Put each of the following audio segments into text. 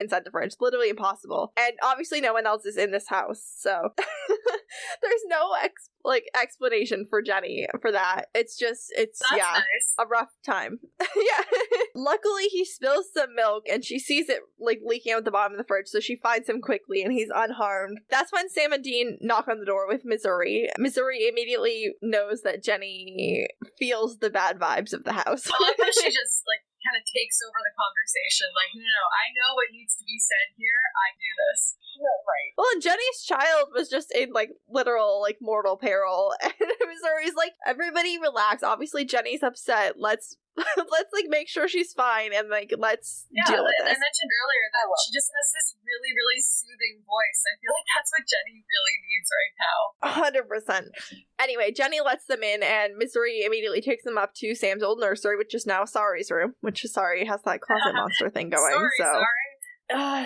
inside the fridge. Literally impossible. And obviously no one else is in this house, so there's no explanation for Jenny for that. It's That's nice. a rough time. Yeah. Luckily he spills some milk and she sees it like leaking out the bottom of the fridge, so she finds him quickly and he's unharmed. That's when Sam and Dean knock on the door with Missouri. Missouri immediately knows that Jenny feels the bad vibes of the house. I like how she just kind of takes over the conversation. Like, no, I know what needs to be said here. I do this. Right. Well, and Jenny's child was just in literal mortal peril, and Missouri's like, everybody relax. Obviously Jenny's upset. Let's make sure she's fine and let's deal with this. I mentioned earlier that she just has this really, really soothing voice. I feel like that's what Jenny really needs right now. 100%. Anyway, Jenny lets them in and Missouri immediately takes them up to Sam's old nursery, which is now Sari's room, which Sari has that closet monster thing going.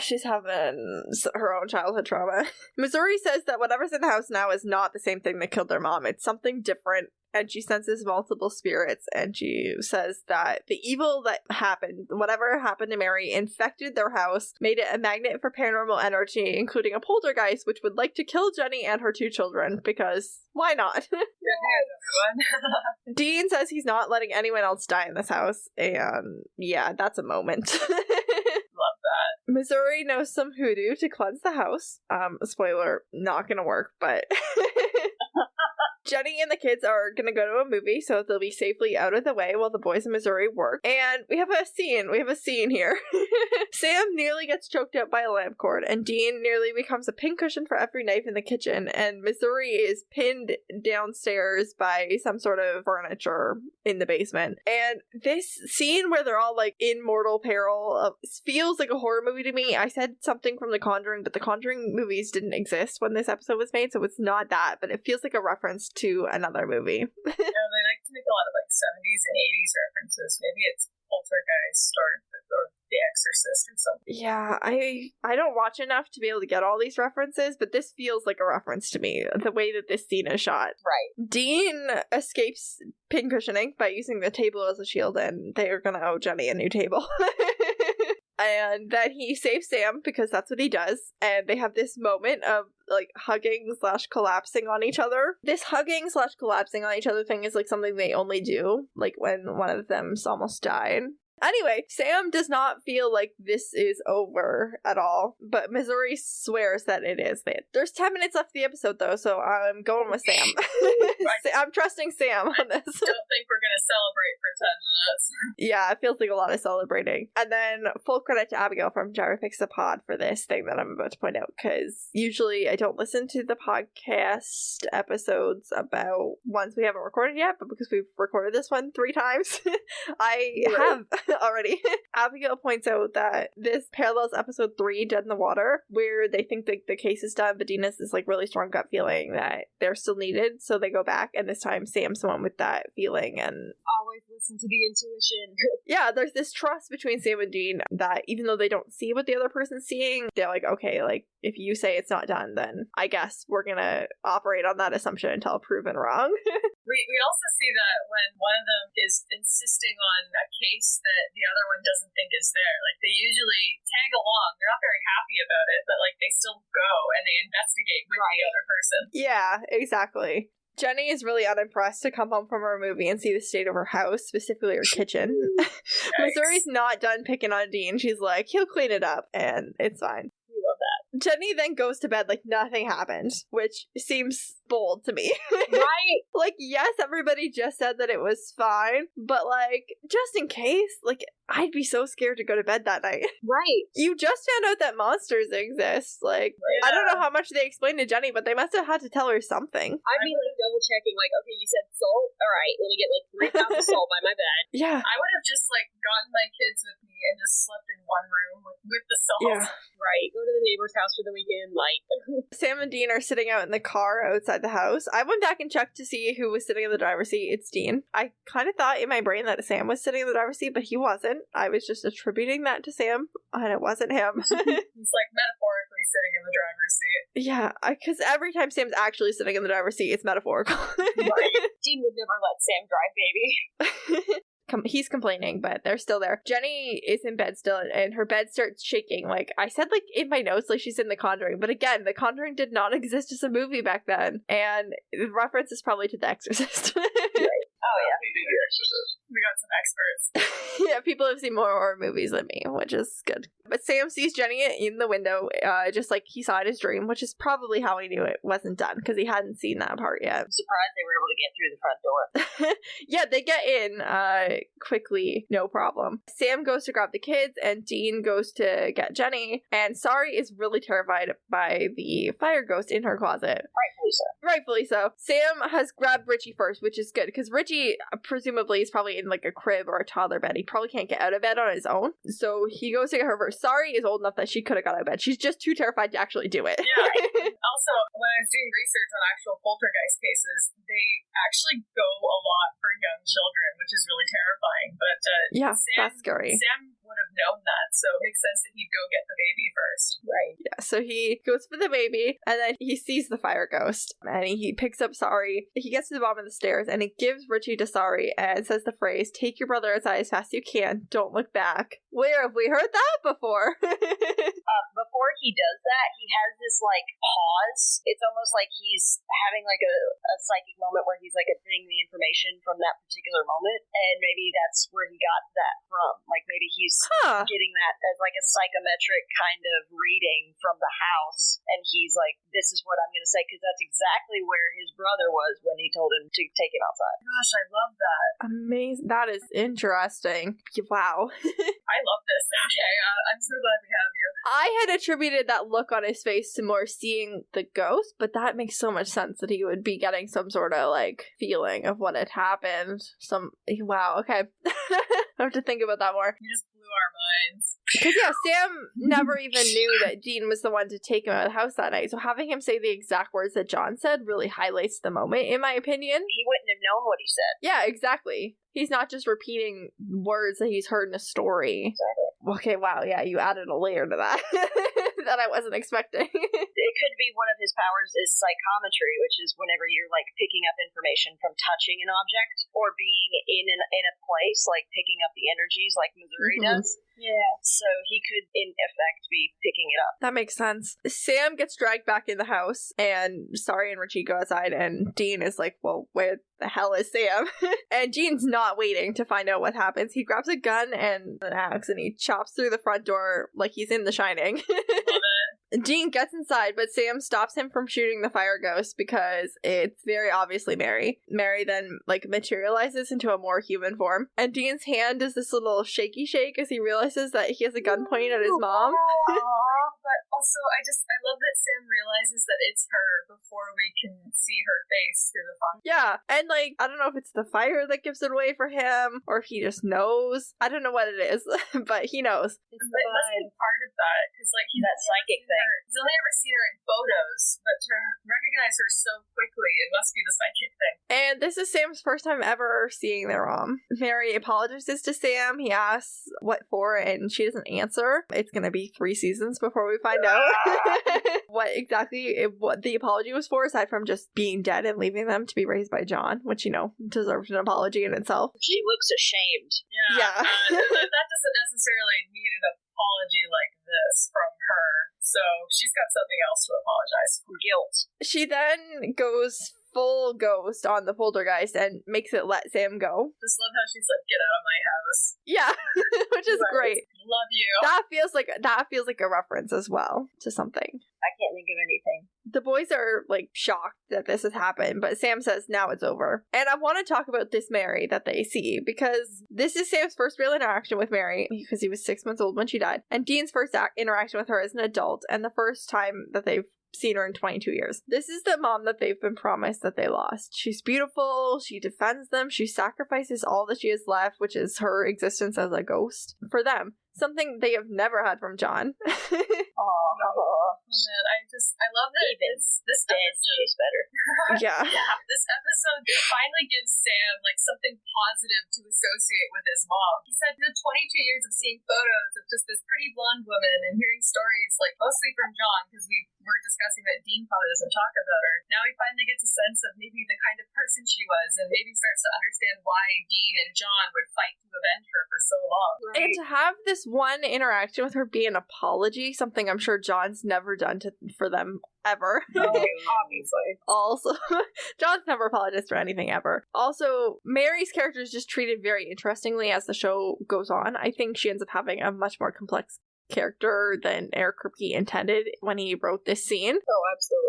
She's having her own childhood trauma. Missouri says that whatever's in the house now is not the same thing that killed their mom. It's something different. And she senses multiple spirits, and she says that the evil that happened, whatever happened to Mary, infected their house, made it a magnet for paranormal energy, including a poltergeist, which would like to kill Jenny and her 2 children, because why not? Dean says he's not letting anyone else die in this house, and yeah, that's a moment. Love that. Missouri knows some hoodoo to cleanse the house. Spoiler, not gonna work, but... Jenny and the kids are gonna go to a movie, so they'll be safely out of the way while the boys in Missouri work. And we have a scene here. Sam nearly gets choked out by a lamp cord, and Dean nearly becomes a pincushion for every knife in the kitchen, and Missouri is pinned downstairs by some sort of furniture in the basement. And this scene where they're all in mortal peril feels like a horror movie to me. I said something from The Conjuring, but The Conjuring movies didn't exist when this episode was made, so it's not that, but it feels like a reference to another movie. They like to make a lot of 70s and 80s references. Maybe it's Poltergeist or The Exorcist or something. Yeah, I don't watch enough to be able to get all these references, but this feels like a reference to me, the way that this scene is shot. Right. Dean escapes pincushioning by using the table as a shield, and they are gonna owe Jenny a new table. And then he saves Sam because that's what he does. And they have this moment of hugging / collapsing on each other. This hugging / collapsing on each other thing is something they only do when one of them's almost died. Anyway, Sam does not feel like this is over at all, but Missouri swears that it is. There's 10 minutes left of the episode, though, so I'm going with Sam. I'm trusting Sam on this. I don't think we're going to celebrate for 10 minutes. Yeah, it feels like a lot of celebrating. And then full credit to Abigail from Gyra Fix the Pod for this thing that I'm about to point out, because usually I don't listen to the podcast episodes about ones we haven't recorded yet, but because we've recorded this one 3 times, I have already. Abigail points out that this parallels episode 3, Dead in the Water, where they think that the case is done, but Dean has this really strong gut feeling that they're still needed, so they go back, and this time Sam's the one with that feeling, and always listen to the intuition. Yeah, there's this trust between Sam and Dean that even though they don't see what the other person's seeing, they're like, okay, if you say it's not done, then I guess we're gonna operate on that assumption until proven wrong. We also see that when one of them is insisting on a case that the other one doesn't think is there, they usually tag along. They're not very happy about it, but they still go and they investigate with the other person. Yeah, exactly. Jenny is really unimpressed to come home from her movie and see the state of her house, specifically her kitchen. Missouri's not done picking on Dean. She's like, he'll clean it up, and it's fine. We love that. Jenny then goes to bed like nothing happened, which seems bold to me. Right? Yes, everybody just said that it was fine, but just in case, I'd be so scared to go to bed that night. Right. You just found out that monsters exist. I don't know how much they explained to Jenny, but they must have had to tell her something. I'd be double checking, okay, you said salt? Alright, let me get 3 pounds of salt by my bed. Yeah. I would have just gotten my kids with me and just slept in one room with the salt. Yeah. Right. Go to the neighbor's house for the weekend, Sam and Dean are sitting out in the car outside the house. I went back and checked to see who was sitting in the driver's seat. It's Dean. I kind of thought in my brain that Sam was sitting in the driver's seat, but he wasn't. I was just attributing that to Sam, and it wasn't him. He's metaphorically sitting in the driver's seat. Yeah, because every time Sam's actually sitting in the driver's seat, it's metaphorical. Right. Dean would never let Sam drive, baby. He's complaining, but they're still there. Jenny is in bed still, and her bed starts shaking. Like, I said, like, in my notes, like, she's in The Conjuring. But again, The Conjuring did not exist as a movie back then. And the reference is probably to The Exorcist. Right. Oh, yeah. The Exorcist. We got some experts. Yeah, people have seen more horror movies than me, which is good. But Sam sees Jenny in the window, just like he saw in his dream, which is probably how he knew it wasn't done, because he hadn't seen that part yet. I'm surprised they were able to get through the front door. Yeah, they get in quickly, no problem. Sam goes to grab the kids, and Dean goes to get Jenny, and Sari is really terrified by the fire ghost in her closet. Rightfully so. Rightfully so. Sam has grabbed Richie first, which is good, because Richie presumably is probably in like a crib or a toddler bed. He probably can't get out of bed on his own, so he goes to get her first. Sari is old enough that she could have got out of bed. She's just too terrified to actually do it. Yeah. Also, when I was doing research on actual poltergeist cases, they actually go a lot for young children, which is really terrifying. But yeah, that's scary. Sam would have known that, so it makes sense that he'd go get the baby first. Right. Yeah, so he goes for the baby, and then he sees the fire ghost, and he picks up Sari. He gets to the bottom of the stairs, and he gives Richie to Sari, and says the phrase, "Take your brother outside as fast as you can, don't look back." Where have we heard that before? Before he does that, he has this, like, pause. It's almost like he's having, like, a psychic moment where he's, like, getting the information from that particular moment, and maybe that's where he got that from. Like, maybe he's getting that as, like, a psychometric kind of reading from the house, and he's like, this is what I'm going to say, because that's exactly where his brother was when he told him to take him outside. Gosh, I love that. Amazing. That is interesting. Wow. I love this. Okay, I'm so glad we have you. I had attributed that look on his face to more seeing the ghost, but that makes so much sense that he would be getting some sort of, like, feeling of what had happened. Wow, okay. I have to think about that more. You just blew our minds. Because, yeah, Sam never even knew that Dean was the one to take him out of the house that night, so having him say the exact words that John said really highlights the moment, in my opinion. He wouldn't have known what he said. Yeah, exactly. He's not just repeating words that he's heard in a story. Exactly. Okay, wow, yeah, you added a layer to that that I wasn't expecting. It could be one of his powers is psychometry, which is whenever you're, like, picking up information from touching an object or being in a place, like picking up the energies like Missouri does. Yeah. So he could, in effect, be picking it up. That makes sense. Sam gets dragged back in the house, and Sari and Richie go outside, and Dean is like, well, where the hell is Sam? And Dean's not waiting to find out what happens. He grabs a gun and an axe, and he chops through the front door like he's in The Shining. Dean gets inside, but Sam stops him from shooting the fire ghost because it's very obviously Mary. Mary then, like, materializes into a more human form, and Dean's hand does this little shaky shake as he realizes that he has a gun pointing at his mom. But also, I love that Sam realizes that it's her before we can see her face through the fog. Yeah, and, like, I don't know if it's the fire that gives it away for him, or if he just knows. I don't know what it is, but he knows. It must be part of that, because, like, he's that psychic thing. He's only ever seen her in photos, but to recognize her so quickly, it must be the psychic thing. And this is Sam's first time ever seeing their mom. Mary apologizes to Sam. He asks what for, and she doesn't answer. It's gonna be 3 seasons before we find out what the apology was for, aside from just being dead and leaving them to be raised by John, which, you know, deserves an apology in itself. She looks ashamed. Yeah. That doesn't necessarily need an apology like this from her. So she's got something else to apologize for. Guilt. She then goes full ghost on the poltergeist and makes it let Sam go. Just love how she's like, get out of my house. Yeah, which is great. Love you. That feels like a reference as well to something. I can't think of anything. The boys are, like, shocked that this has happened, but Sam says now it's over. And I want to talk about this Mary that they see, because this is Sam's first real interaction with Mary, because he was 6 months old when she died, and Dean's first interaction with her as an adult, and the first time that they've seen her in 22 years. This is the mom that they've been promised that they lost. She's beautiful, she defends them, she sacrifices all that she has left, which is her existence as a ghost, for them. Something they have never had from John. Man, I love that this dead, episode, she's better. Yeah. This episode finally gives Sam, like, something positive to associate with his mom. He said, the 22 years of seeing photos of just this pretty blonde woman and hearing stories, like, mostly from John, because we we're discussing that Dean probably doesn't talk about her. Now he finally gets a sense of maybe the kind of person she was, and maybe starts to understand why Dean and John would fight to avenge her for so long. Right. And to have this one interaction with her be an apology, something I'm sure John's never done for them ever. Oh, obviously. Also, John's never apologized for anything ever. Also, Mary's character is just treated very interestingly as the show goes on. I think she ends up having a much more complex character than Eric Kripke intended when he wrote this scene. Oh, absolutely.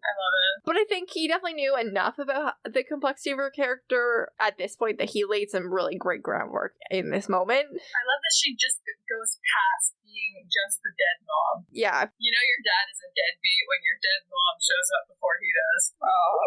I love it. But I think he definitely knew enough about the complexity of her character at this point that he laid some really great groundwork in this moment. I love that she just goes past being just the dead mom. Yeah. You know your dad is a deadbeat when your dead mom shows up before he does. Oh.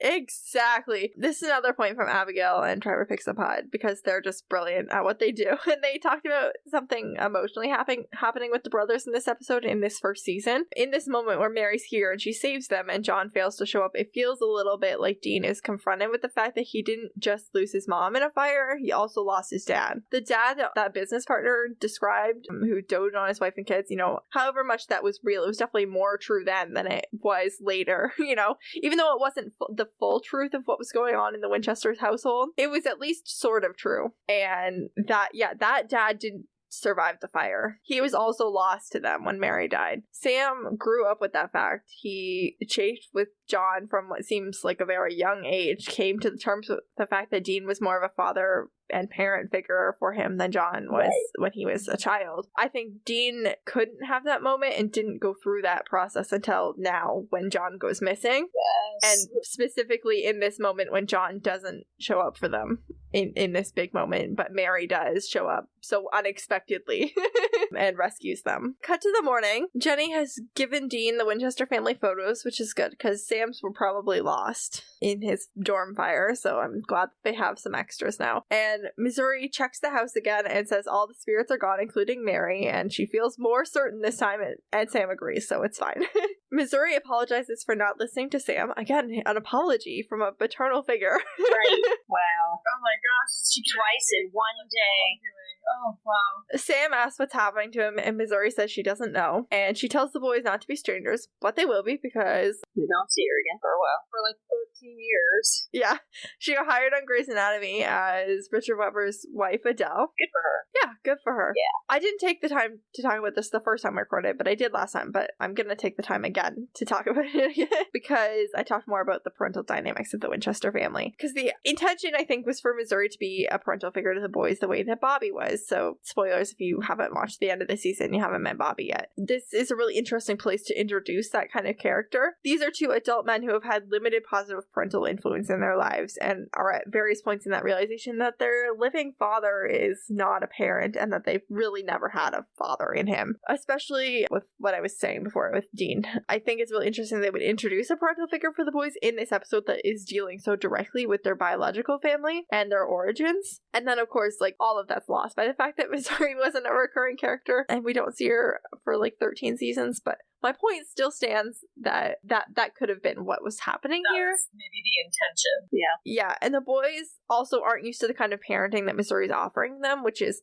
Exactly. This is another point from Abigail and Trevor Picks a Pod, because they're just brilliant at what they do. And they talked about something emotionally happening with the brothers in this episode in this first season. In this moment where Mary's here and she saves them and John fails to show up, it feels a little bit like Dean is confronted with the fact that he didn't just lose his mom in a fire, he also lost his dad. The dad that business partner described, who doted on his wife and kids, you know, however much that was real, it was definitely more true then than it was later, you know, even though it wasn't the full truth of what was going on in the Winchesters household, it was at least sort of true. And that dad didn't survive the fire. He was also lost to them when Mary died. Sam grew up with that fact. He chafed with John from what seems like a very young age, came to terms with the fact that Dean was more of a father and parent figure for him than John was when he was a child. I think Dean couldn't have that moment and didn't go through that process until now when John goes missing. Yes. And specifically in this moment when John doesn't show up for them in this big moment, but Mary does show up so unexpectedly and rescues them. Cut to the morning. Jenny has given Dean the Winchester family photos, which is good because Sam's were probably lost in his dorm fire, so I'm glad that they have some extras now. And Missouri checks the house again and says all the spirits are gone, including Mary, and she feels more certain this time, and Sam agrees, so it's fine. Missouri apologizes for not listening to Sam. Again, an apology from a paternal figure. Right. Wow. Oh my gosh. She twice in one day. Oh, wow. Sam asks what's happening to him, and Missouri says she doesn't know. And she tells the boys not to be strangers, but they will be because we don't see her again for a while. For like 13 years. Yeah. She got hired on Grey's Anatomy as Richard Weber's wife, Adele. Good for her. Yeah, good for her. Yeah. I didn't take the time to talk about this the first time I recorded, but I did last time. But I'm going to take the time again to talk about it again because I talked more about the parental dynamics of the Winchester family. Because the intention, I think, was for Missouri to be a parental figure to the boys the way that Bobby was. So, spoilers if you haven't watched the end of the season, you haven't met Bobby yet. This is a really interesting place to introduce that kind of character. These are two adult men who have had limited positive parental influence in their lives and are at various points in that realization that their living father is not a parent and that they've really never had a father in him. Especially with what I was saying before with Dean. I think it's really interesting they would introduce a parental figure for the boys in this episode that is dealing so directly with their biological family and their origins. And then, of course, like, all of that's lost by the fact that Missouri wasn't a recurring character and we don't see her for like 13 seasons, but my point still stands that could have been what was happening here. Maybe the intention. Yeah. Yeah, and the boys also aren't used to the kind of parenting that Missouri's offering them, which is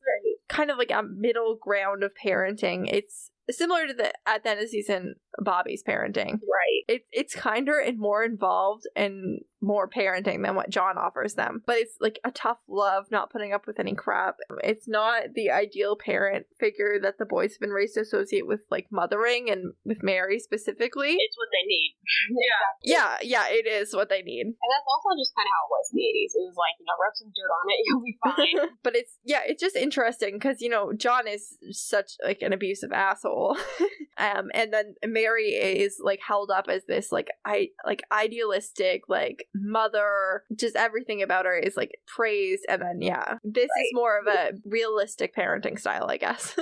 kind of like a middle ground of parenting. It's similar to at the end of the season, Bobby's parenting. Right. It's kinder and more involved and more parenting than what John offers them. But it's like a tough love, not putting up with any crap. It's not the ideal parent figure that the boys have been raised to associate with, like, mothering, and with Mary specifically. It's what they need. Yeah, it is what they need. And that's also just kind of how it was in the 80s. It was like, rub some dirt on it, you'll be fine. But it's just interesting because, John is such, like, an abusive asshole. And then Mary is, like, held up as this, like, idealistic, like, mother. Just everything about her is, like, praised. And then, this is more of a realistic parenting style, I guess.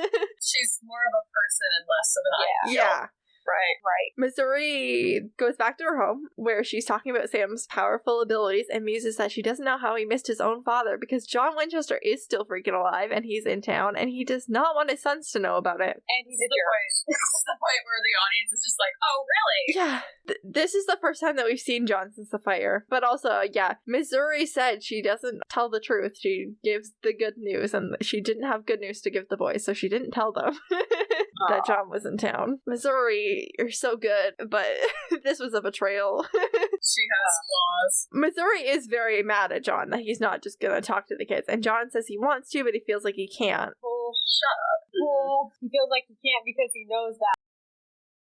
She's more of a person and less of an ideal. Yeah. Right. Missouri goes back to her home, where she's talking about Sam's powerful abilities and muses that she doesn't know how he missed his own father because John Winchester is still freaking alive and he's in town and he does not want his sons to know about it. And he's a jerk. This is the point where the audience is just like, oh, really? Yeah. This is the first time that we've seen John since the fire. But also, Missouri said she doesn't tell the truth. She gives the good news, and she didn't have good news to give the boys, so she didn't tell them that John was in town. Missouri Missouri, you're so good, but this was a betrayal. She has flaws. Missouri is very mad at John that he's not just gonna talk to the kids, and John says he wants to, but he feels like he can't. Well, shut up. Well, he feels like he can't because he knows that